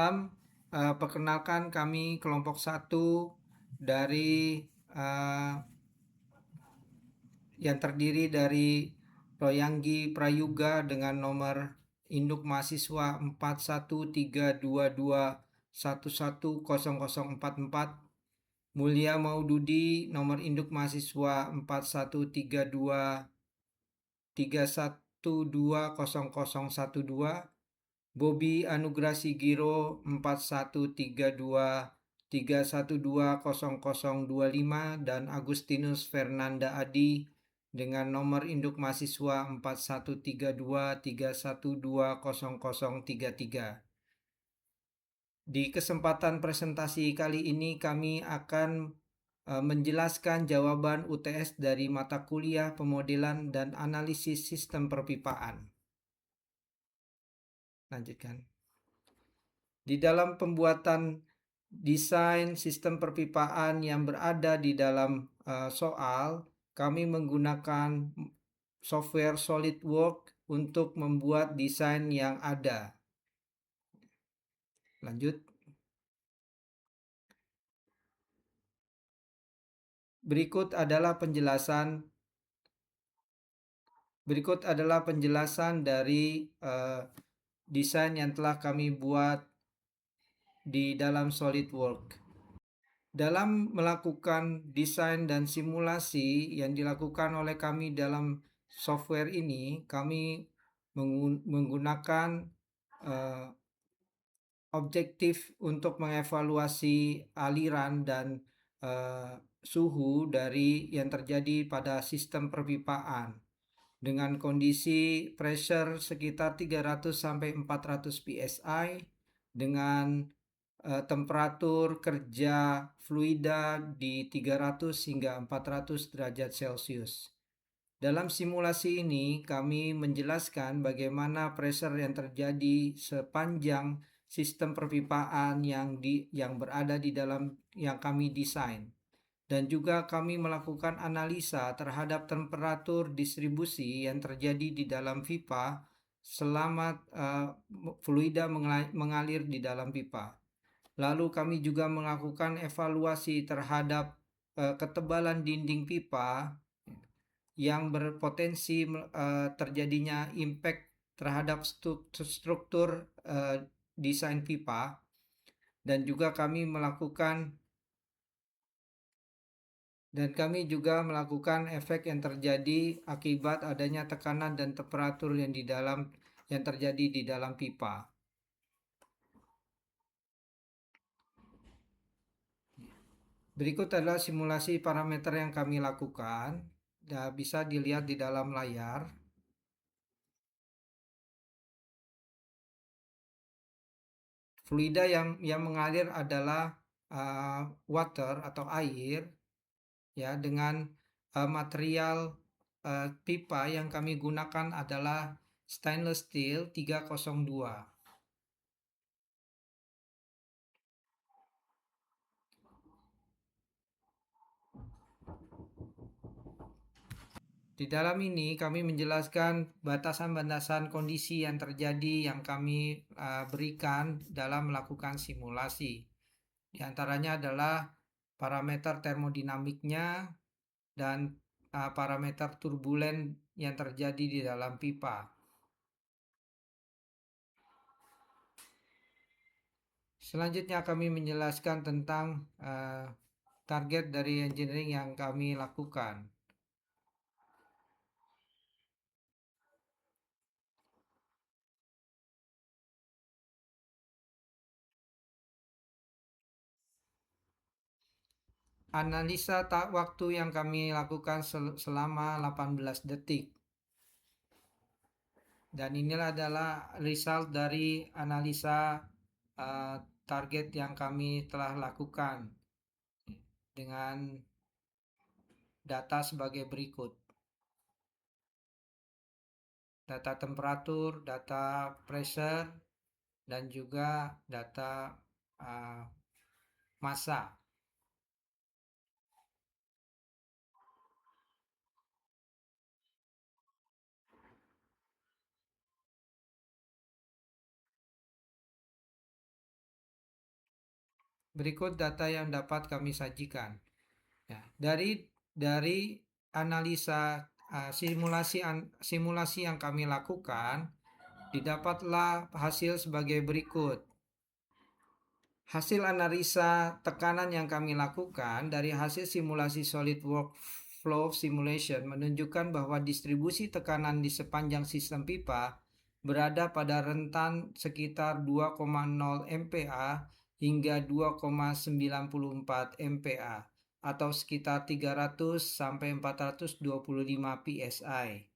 Salam, perkenalkan kami kelompok 1 dari yang terdiri dari Royanggi Prayuga dengan nomor induk mahasiswa 413221100044, Mulia Maududi nomor induk mahasiswa 413231200012, Bobby Anugrah Sigiro 413231200025, dan Agustinus Fernanda Adi dengan nomor induk mahasiswa 413231200033. Di kesempatan presentasi kali ini kami akan menjelaskan jawaban UTS dari mata kuliah pemodelan dan analisis sistem perpipaan. Lanjutkan. Di dalam pembuatan desain sistem perpipaan yang berada di dalam soal, kami menggunakan software SolidWorks untuk membuat desain yang ada. Lanjut. Berikut adalah penjelasan dari desain yang telah kami buat di dalam SolidWorks. Dalam melakukan desain dan simulasi yang dilakukan oleh kami dalam software ini, kami menggunakan objektif untuk mengevaluasi aliran dan suhu dari yang terjadi pada sistem perpipaan dengan kondisi pressure sekitar 300 sampai 400 psi dengan temperatur kerja fluida di 300 hingga 400 derajat Celcius. Dalam simulasi ini kami menjelaskan bagaimana pressure yang terjadi sepanjang sistem perpipaan yang berada di dalam yang kami desain. Dan juga kami melakukan analisa terhadap temperatur distribusi yang terjadi di dalam pipa selama fluida mengalir di dalam pipa. Lalu kami juga melakukan evaluasi terhadap ketebalan dinding pipa yang berpotensi terjadinya impact terhadap struktur desain pipa, dan kami juga melakukan efek yang terjadi akibat adanya tekanan dan temperatur yang terjadi di dalam pipa. Berikut adalah simulasi parameter yang kami lakukan. Bisa dilihat di dalam layar. Fluida yang mengalir adalah water atau air, ya, dengan material pipa yang kami gunakan adalah stainless steel 302. Di dalam ini kami menjelaskan batasan-batasan kondisi yang terjadi yang kami berikan dalam melakukan simulasi. Di antaranya adalah parameter termodinamiknya dan parameter turbulen yang terjadi di dalam pipa. Selanjutnya kami menjelaskan tentang target dari engineering yang kami lakukan. Analisa waktu yang kami lakukan selama 18 detik. Dan inilah adalah result dari analisa target yang kami telah lakukan dengan data sebagai berikut. Data temperatur, data pressure, dan juga data massa. Berikut data yang dapat kami sajikan. Ya, dari analisa simulasi yang kami lakukan, didapatlah hasil sebagai berikut. Hasil analisa tekanan yang kami lakukan dari hasil simulasi solid workflow simulation menunjukkan bahwa distribusi tekanan di sepanjang sistem pipa berada pada rentan sekitar 2,0 MPa hingga 2,94 MPa atau sekitar 300 sampai 425 PSI.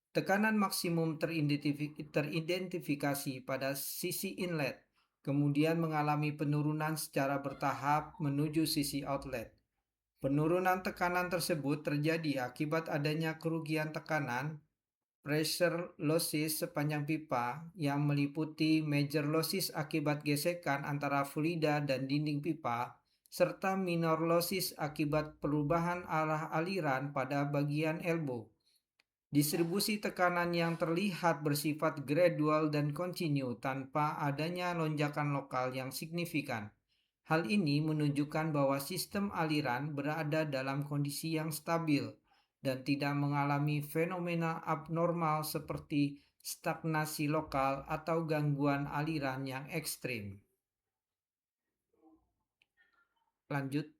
Tekanan maksimum teridentifikasi pada sisi inlet, kemudian mengalami penurunan secara bertahap menuju sisi outlet. Penurunan tekanan tersebut terjadi akibat adanya kerugian tekanan, pressure losses sepanjang pipa yang meliputi major losses akibat gesekan antara fluida dan dinding pipa, serta minor losses akibat perubahan arah aliran pada bagian elbow. Distribusi tekanan yang terlihat bersifat gradual dan kontinu tanpa adanya lonjakan lokal yang signifikan. Hal ini menunjukkan bahwa sistem aliran berada dalam kondisi yang stabil dan tidak mengalami fenomena abnormal seperti stagnasi lokal atau gangguan aliran yang ekstrim. Lanjut.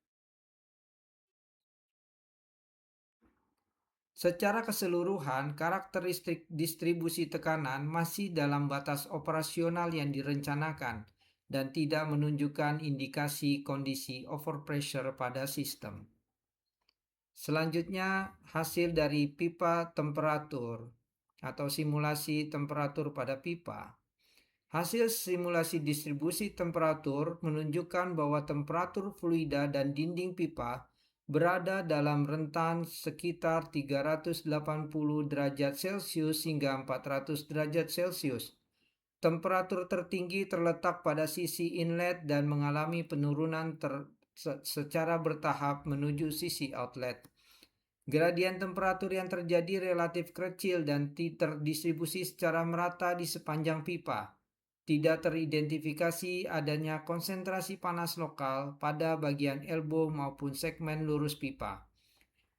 Secara keseluruhan, karakteristik distribusi tekanan masih dalam batas operasional yang direncanakan dan tidak menunjukkan indikasi kondisi overpressure pada sistem. Selanjutnya, hasil dari pipa temperatur atau simulasi temperatur pada pipa. Hasil simulasi distribusi temperatur menunjukkan bahwa temperatur fluida dan dinding pipa berada dalam rentan sekitar 380 derajat Celcius hingga 400 derajat Celcius. Temperatur tertinggi terletak pada sisi inlet dan mengalami penurunan secara bertahap menuju sisi outlet. Gradien temperatur yang terjadi relatif kecil dan terdistribusi secara merata di sepanjang pipa. Tidak teridentifikasi adanya konsentrasi panas lokal pada bagian elbow maupun segmen lurus pipa.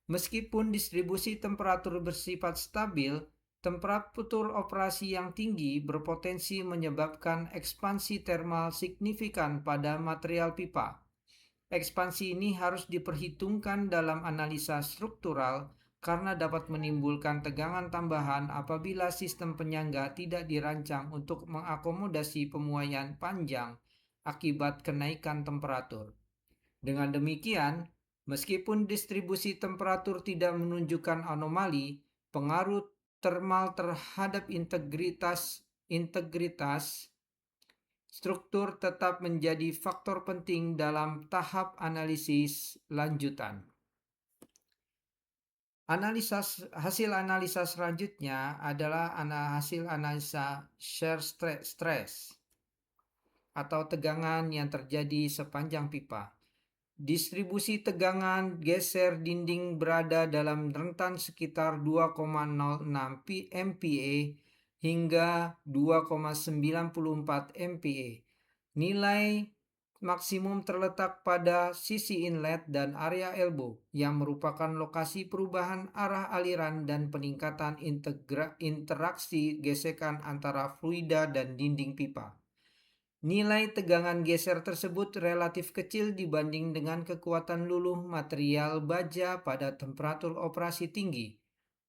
Meskipun distribusi temperatur bersifat stabil, temperatur operasi yang tinggi berpotensi menyebabkan ekspansi termal signifikan pada material pipa. Ekspansi ini harus diperhitungkan dalam analisa struktural karena dapat menimbulkan tegangan tambahan apabila sistem penyangga tidak dirancang untuk mengakomodasi pemuaian panjang akibat kenaikan temperatur. Dengan demikian, meskipun distribusi temperatur tidak menunjukkan anomali, pengaruh termal terhadap integritas struktur tetap menjadi faktor penting dalam tahap analisis lanjutan. Hasil analisa selanjutnya adalah hasil analisa shear stress atau tegangan yang terjadi sepanjang pipa. Distribusi tegangan geser dinding berada dalam rentan sekitar 2,06 MPa hingga 2,94 MPa. Nilai maksimum terletak pada sisi inlet dan area elbow yang merupakan lokasi perubahan arah aliran dan peningkatan interaksi gesekan antara fluida dan dinding pipa. Nilai tegangan geser tersebut relatif kecil dibanding dengan kekuatan luluh material baja pada temperatur operasi tinggi.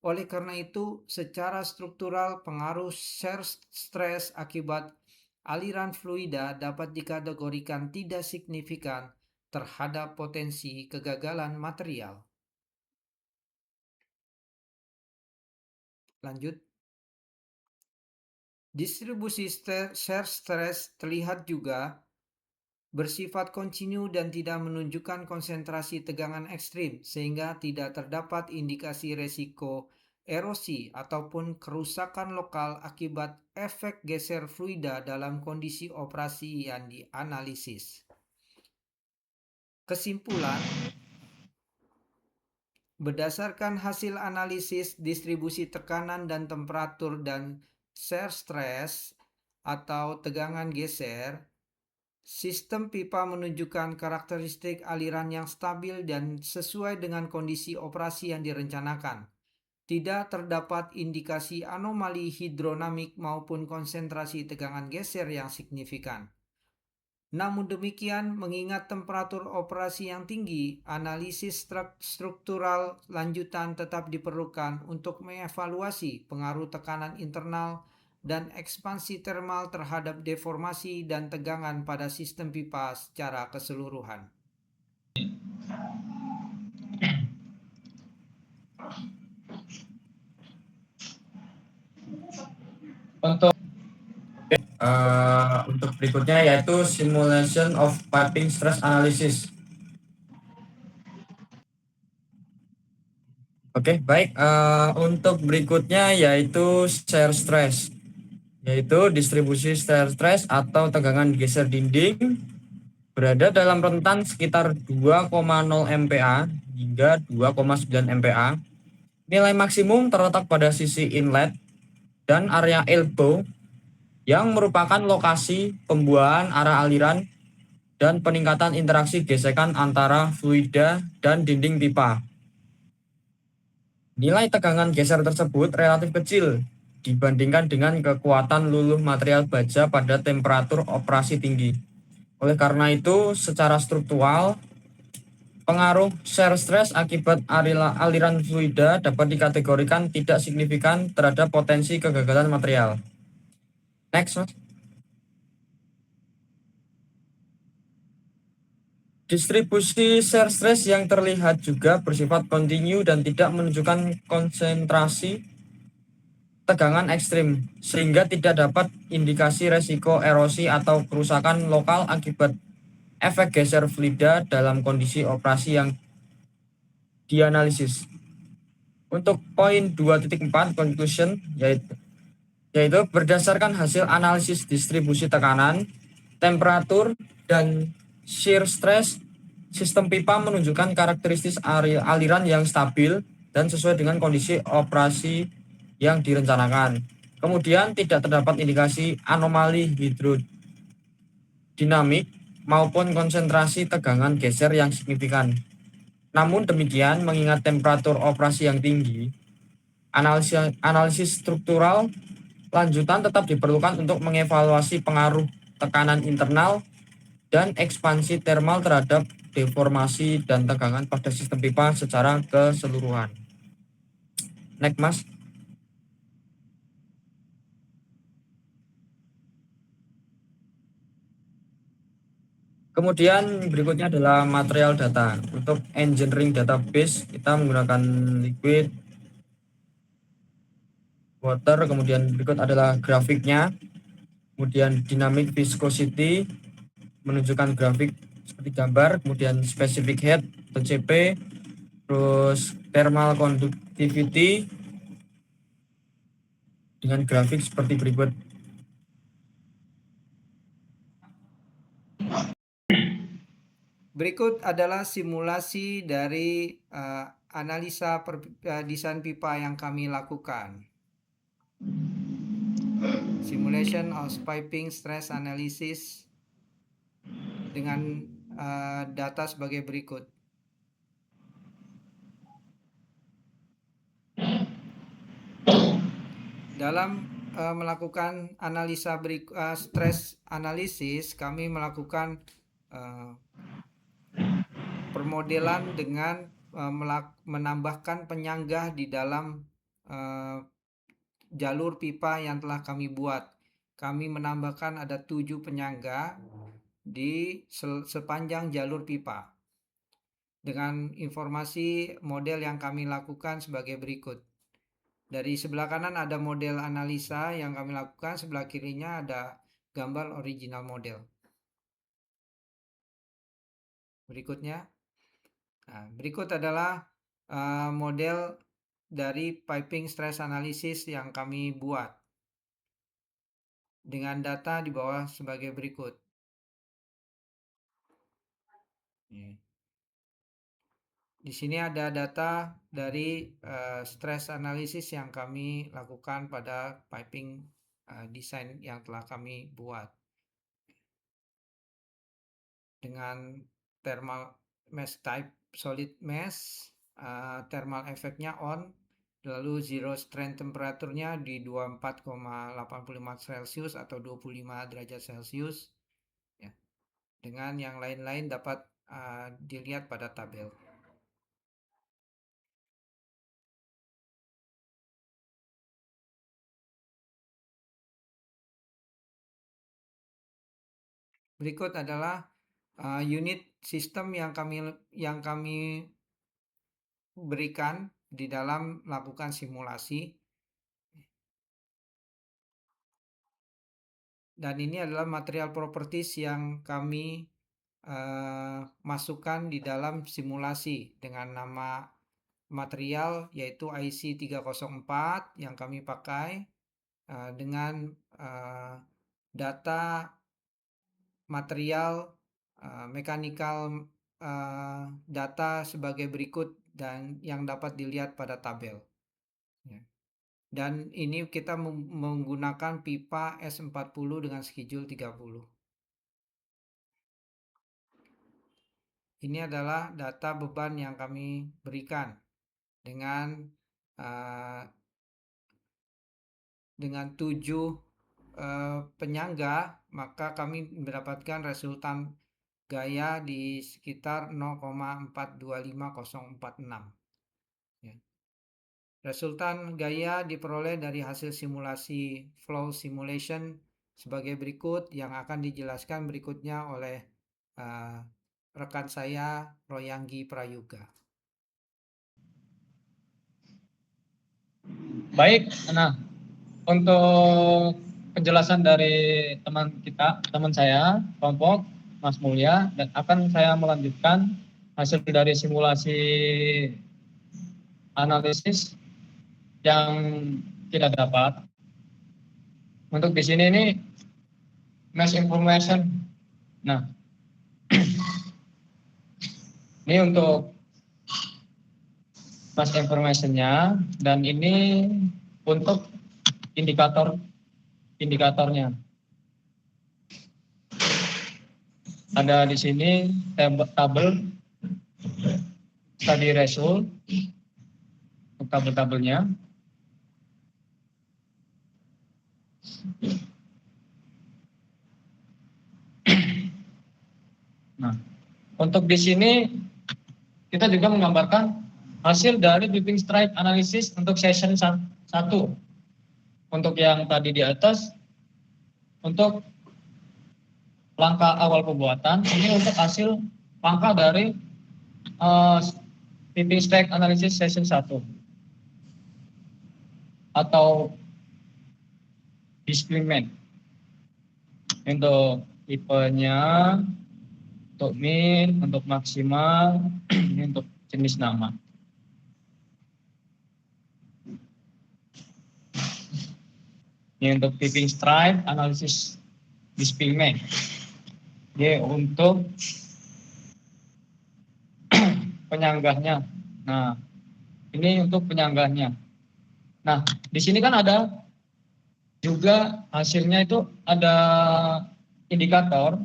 Oleh karena itu, secara struktural pengaruh shear stress akibat aliran fluida dapat dikategorikan tidak signifikan terhadap potensi kegagalan material. Lanjut. Distribusi shear stress terlihat juga bersifat kontinu dan tidak menunjukkan konsentrasi tegangan ekstrim, sehingga tidak terdapat indikasi resiko erosi ataupun kerusakan lokal akibat efek geser fluida dalam kondisi operasi yang dianalisis. Kesimpulan, berdasarkan hasil analisis distribusi tekanan dan temperatur dan shear stress atau tegangan geser, Sistem pipa menunjukkan karakteristik aliran yang stabil dan sesuai dengan kondisi operasi yang direncanakan. Tidak terdapat indikasi anomali hidrodinamik maupun konsentrasi tegangan geser yang signifikan. Namun demikian, mengingat temperatur operasi yang tinggi, analisis struktural lanjutan tetap diperlukan untuk mengevaluasi pengaruh tekanan internal dan ekspansi termal terhadap deformasi dan tegangan pada sistem pipa secara keseluruhan. Untuk berikutnya yaitu simulation of piping stress analysis. Oke, baik. Untuk berikutnya yaitu shear stress, yaitu distribusi shear stress atau tegangan geser dinding berada dalam rentan sekitar 2,0 MPa hingga 2,9 MPa. Nilai maksimum terletak pada sisi inlet dan area elbow yang merupakan lokasi pembuahan arah aliran dan peningkatan interaksi gesekan antara fluida dan dinding pipa. Nilai tegangan geser tersebut relatif kecil dibandingkan dengan kekuatan luluh material baja pada temperatur operasi tinggi. Oleh karena itu, secara struktural, pengaruh shear stress akibat aliran fluida dapat dikategorikan tidak signifikan terhadap potensi kegagalan material. Next, Mas. Distribusi shear stress yang terlihat juga bersifat kontinu dan tidak menunjukkan konsentrasi tegangan ekstrim, sehingga tidak dapat indikasi resiko erosi atau kerusakan lokal akibat efek geser fluida dalam kondisi operasi yang dianalisis. Untuk poin 2.4 conclusion yaitu berdasarkan hasil analisis distribusi tekanan, temperatur, dan shear stress, sistem pipa menunjukkan karakteristik aliran yang stabil dan sesuai dengan kondisi operasi yang direncanakan. Kemudian tidak terdapat indikasi anomali hidrodinamik maupun konsentrasi tegangan geser yang signifikan. Namun demikian, mengingat temperatur operasi yang tinggi, analisis struktural lanjutan tetap diperlukan untuk mengevaluasi pengaruh tekanan internal dan ekspansi termal terhadap deformasi dan tegangan pada sistem pipa secara keseluruhan. Next, Mas. Kemudian berikutnya adalah material data. Untuk engineering database kita menggunakan liquid, water, kemudian berikut adalah grafiknya. Kemudian dynamic viscosity menunjukkan grafik seperti gambar, kemudian specific head atau CP, terus thermal conductivity dengan grafik seperti berikut. Berikut adalah simulasi dari analisa desain pipa yang kami lakukan. Simulation of piping stress analysis dengan data sebagai berikut. Dalam melakukan analisa stress analisis, kami melakukan permodelan dengan menambahkan penyangga di dalam jalur pipa yang telah kami buat. Kami menambahkan ada 7 penyangga di sepanjang jalur pipa. Dengan informasi model yang kami lakukan sebagai berikut. Dari sebelah kanan ada model analisa yang kami lakukan, sebelah kirinya ada gambar original model. Berikutnya, berikut adalah model dari piping stress analysis yang kami buat dengan data di bawah sebagai berikut. Di sini ada data dari stress analysis yang kami lakukan pada piping desain yang telah kami buat. dengan thermal mass type solid mass, thermal effect-nya on, lalu zero strain temperaturnya di 24,85 Celcius atau 25 derajat Celcius, ya. Dengan yang lain-lain dapat dilihat pada tabel. Berikut adalah unit sistem yang kami berikan di dalam melakukan simulasi. Dan ini adalah material properties yang kami masukkan di dalam simulasi dengan nama material yaitu IC304 yang kami pakai dengan data material mechanical data sebagai berikut dan yang dapat dilihat pada tabel, ya. Dan ini kita menggunakan pipa S40 dengan schedule 30. Ini adalah data beban yang kami berikan dengan uh, 7 penyangga, maka kami mendapatkan resultan gaya di sekitar 0,425046, ya. Resultan gaya diperoleh dari hasil simulasi flow simulation sebagai berikut yang akan dijelaskan berikutnya oleh rekan saya Royanggi Prayoga. Baik, nah untuk penjelasan dari teman saya, kelompok Mas Mulya, dan akan saya melanjutkan hasil dari simulasi analisis yang tidak dapat. Untuk di sini ini mass information. Nah, ini untuk mass information-nya, dan ini untuk indikatornya. Ada di sini tabel study result untuk tabel-tabelnya. Nah, untuk di sini kita juga menggambarkan hasil dari Beeping Strike Analysis untuk session 1. Untuk yang tadi di atas, untuk langkah awal pembuatan, ini untuk hasil langkah dari Beeping Strike Analysis session 1 atau displacement. Untuk tipenya, untuk min, untuk maksimal, ini untuk jenis nama. Ini untuk Beeping Strike Analysis displacement. Ini untuk penyanggahnya. Nah, ini untuk penyanggahnya. Nah, di sini kan ada juga hasilnya itu ada indikator.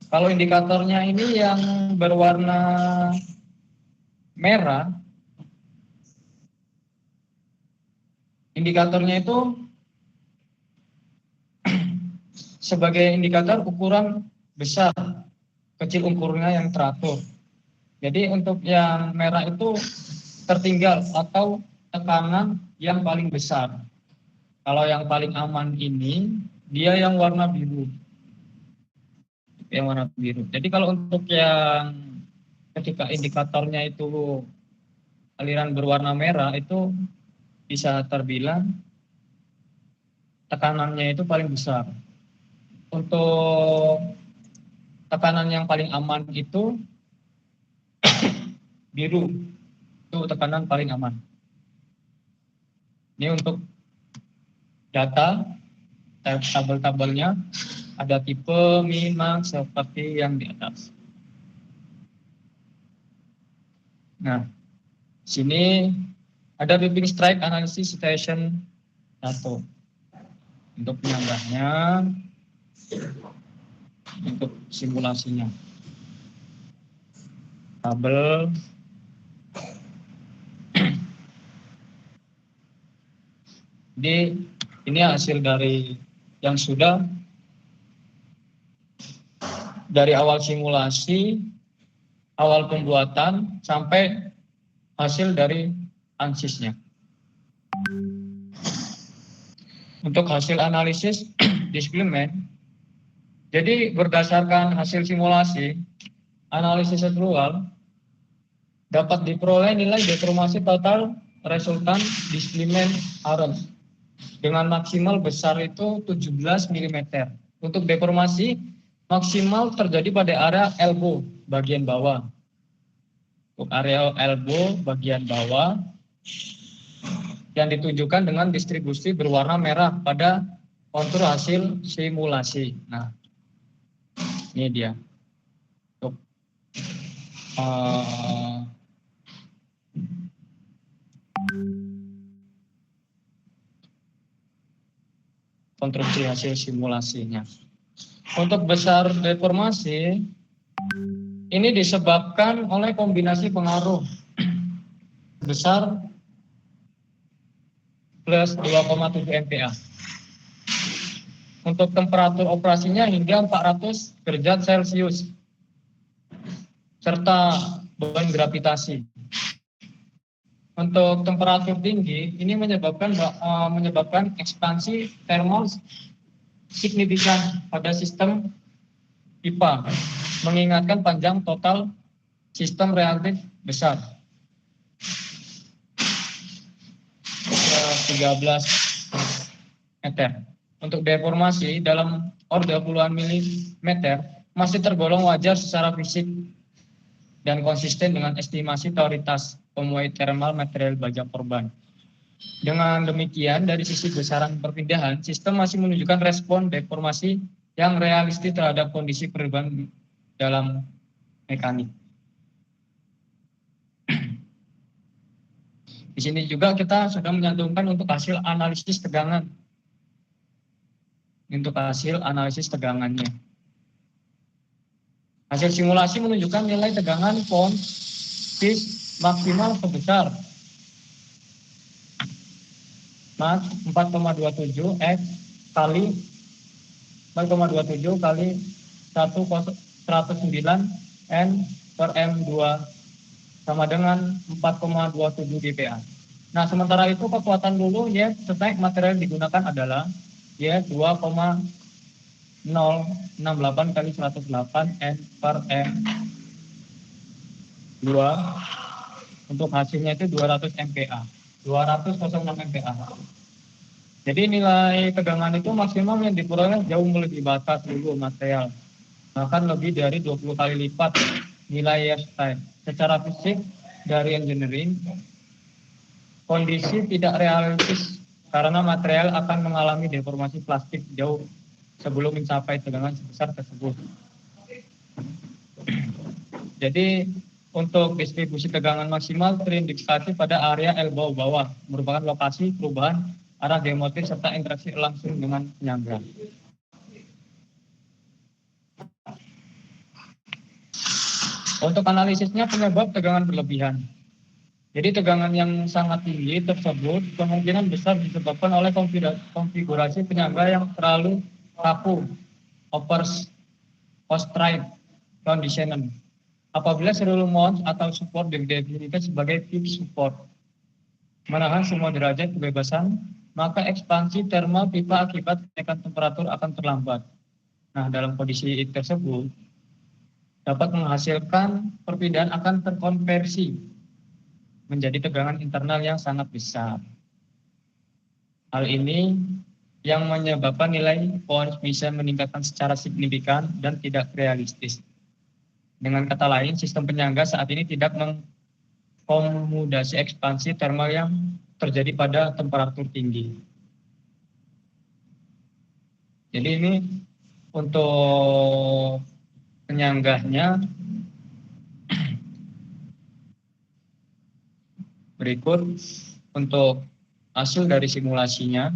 Kalau indikatornya ini yang berwarna merah, indikatornya itu sebagai indikator ukuran besar, kecil ukurnya yang teratur. Jadi untuk yang merah itu tertinggal atau tekanan yang paling besar. Kalau yang paling aman ini, dia yang warna biru. Yang warna biru. Jadi kalau untuk yang ketika indikatornya itu aliran berwarna merah, itu bisa terbilang tekanannya itu paling besar. Untuk tekanan yang paling aman itu biru, itu tekanan paling aman. Ini untuk data tabel-tabelnya ada tipe min max seperti yang di atas. Nah, sini ada Beeping Strike Analysis Station 1. Untuk penyanggahnya untuk simulasinya. Tabel jadi ini hasil dari yang sudah dari awal simulasi, awal pembuatan sampai hasil dari ansisnya. Untuk hasil analisis displement, jadi berdasarkan hasil simulasi, analisis sektoral dapat diperoleh nilai deformasi total resultan displement arms dengan maksimal besar itu 17 mm. Untuk deformasi maksimal terjadi pada area elbow bagian bawah. Untuk area elbow bagian bawah yang ditunjukkan dengan distribusi berwarna merah pada kontur hasil simulasi. Nah, ini dia. Untuk konstruksi hasil simulasinya. Untuk besar deformasi ini disebabkan oleh kombinasi pengaruh besar plus 2,7 MPa. Untuk temperatur operasinya hingga 400 derajat Celcius serta beban gravitasi. Untuk temperatur tinggi ini menyebabkan ekspansi thermal signifikan pada sistem pipa, mengingatkan panjang total sistem relatif besar. 13 meter. Untuk deformasi dalam orde puluhan milimeter masih tergolong wajar secara fisik dan konsisten dengan estimasi teoritas pemuai thermal material baja korban. Dengan demikian, dari sisi besaran perpindahan, sistem masih menunjukkan respon deformasi yang realistis terhadap kondisi perubahan dalam mekanik. Di sini juga kita sudah menyantumkan untuk hasil analisis tegangan. Untuk hasil analisis tegangannya. Hasil simulasi menunjukkan nilai tegangan pon pitch maksimal sebesar 4,27 X kali 4,27 kali 109 N per M2 sama dengan 4,27 dPa. Nah, sementara itu kekuatan dulu ya setiap material digunakan adalah ya 2,068 kali 108 N per M2. Untuk hasilnya itu 200 MPa. 206 MPa. Jadi nilai tegangan itu maksimum yang diperoleh jauh melebihi batas dulu material. Bahkan lebih dari 20 kali lipat nilai Einstein. Secara fisik dari engineering, kondisi tidak realistis karena material akan mengalami deformasi plastik jauh sebelum mencapai tegangan sebesar tersebut. Jadi untuk distribusi tegangan maksimal terindikasi pada area elbow bawah, merupakan lokasi perubahan arah geometri serta interaksi langsung dengan penyangga. Untuk analisisnya penyebab tegangan berlebihan. Jadi tegangan yang sangat tinggi tersebut kemungkinan besar disebabkan oleh konfigurasi penyangga yang terlalu kaku, overconstrained condition. Apabila seluruh mount atau support didefinisikan sebagai fixed support, menahan semua derajat kebebasan, maka ekspansi thermal pipa akibat kenaikan temperatur akan terlambat. Nah, dalam kondisi tersebut, dapat menghasilkan perpindahan akan terkonversi menjadi tegangan internal yang sangat besar. Hal ini yang menyebabkan nilai PONS bisa meningkatkan secara signifikan dan tidak realistis. Dengan kata lain, sistem penyangga saat ini tidak mengakomodasi ekspansi thermal yang terjadi pada temperatur tinggi. Jadi ini untuk penyangganya. Berikut untuk hasil dari simulasinya.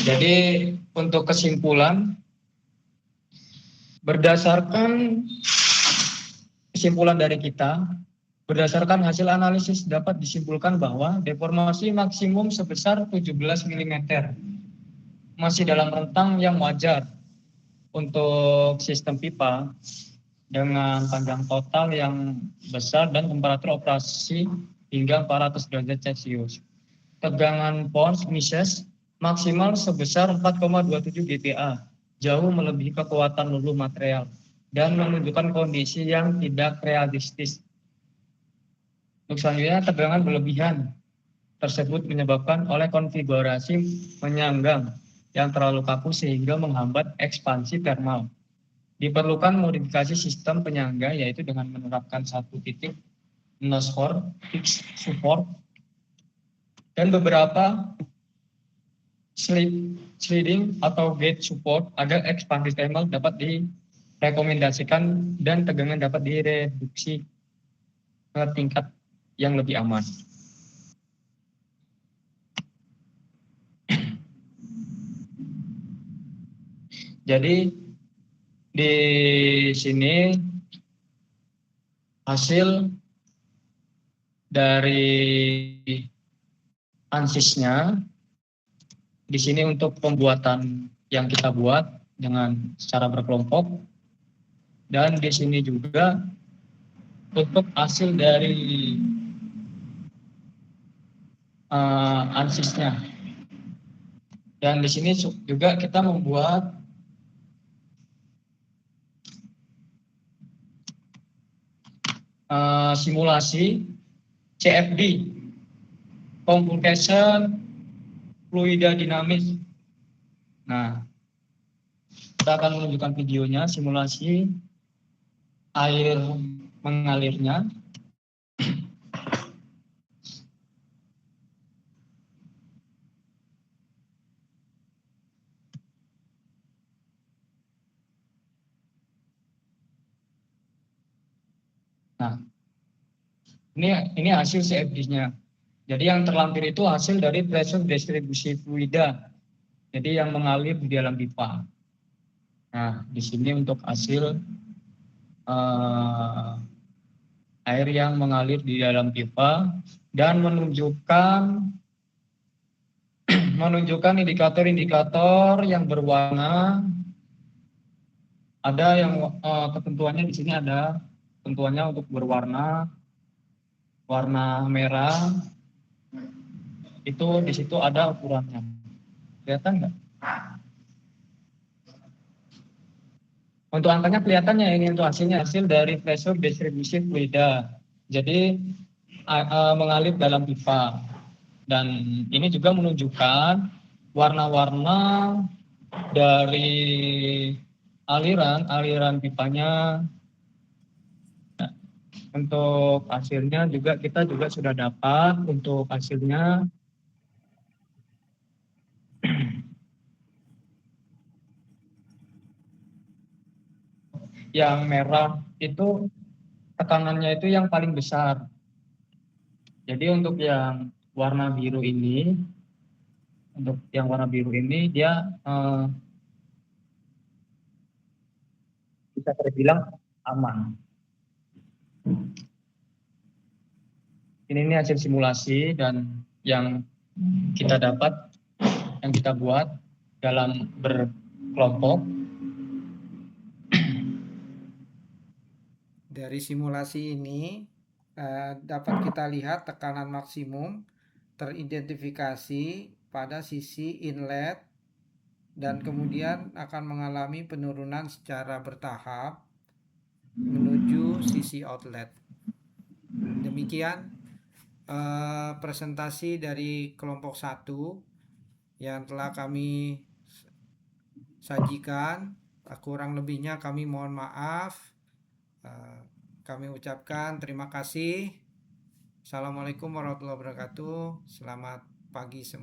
Jadi untuk kesimpulan, berdasarkan kesimpulan dari kita, berdasarkan hasil analisis dapat disimpulkan bahwa deformasi maksimum sebesar 17 mm masih dalam rentang yang wajar untuk sistem pipa dengan panjang total yang besar dan temperatur operasi hingga 400 derajat Celcius. Tegangan pons Mises maksimal sebesar 4,27 GPa, jauh melebihi kekuatan luluh material dan menunjukkan kondisi yang tidak realistis. Untuk selanjutnya, tegangan berlebihan tersebut menyebabkan oleh konfigurasi menyanggang yang terlalu kaku sehingga menghambat ekspansi thermal. Diperlukan modifikasi sistem penyangga yaitu dengan menerapkan satu titik nose core fixed support dan beberapa sliding atau gate support agar ekspansi thermal dapat direkomendasikan dan tegangan dapat direduksi ke tingkat yang lebih aman. Jadi di sini hasil dari ansisnya di sini untuk pembuatan yang kita buat dengan secara berkelompok, dan di sini juga untuk hasil dari ansisnya. Dan di sini juga kita membuat simulasi CFD, Computation Fluida Dinamis. Nah, kita akan menunjukkan videonya, simulasi air mengalirnya. Nah, ini hasil CFD-nya. Jadi yang terlampir itu hasil dari pressure distribusi fluida. Jadi yang mengalir di dalam pipa. Nah, di sini untuk hasil air yang mengalir di dalam pipa dan menunjukkan indikator-indikator yang berwarna. Ada yang ketentuannya di sini ada ketentuannya untuk berwarna warna merah. Itu di situ ada ukurannya. Kelihatan nggak? Untuk angkanya kelihatannya ini untuk hasilnya, hasil dari pressure distribusi fluida. Jadi mengalir dalam pipa. Dan ini juga menunjukkan warna-warna dari aliran pipanya. Nah, untuk hasilnya juga kita juga sudah dapat untuk hasilnya. Yang merah itu tekanannya itu yang paling besar. Jadi untuk yang warna biru ini, dia bisa terbilang aman. Ini hasil simulasi dan yang kita dapat, yang kita buat dalam berkelompok. Dari simulasi ini dapat kita lihat tekanan maksimum teridentifikasi pada sisi inlet dan kemudian akan mengalami penurunan secara bertahap menuju sisi outlet. Demikian presentasi dari kelompok 1 yang telah kami sajikan. Kurang lebihnya kami mohon maaf. Kami ucapkan terima kasih. Assalamualaikum warahmatullahi wabarakatuh. Selamat pagi semua.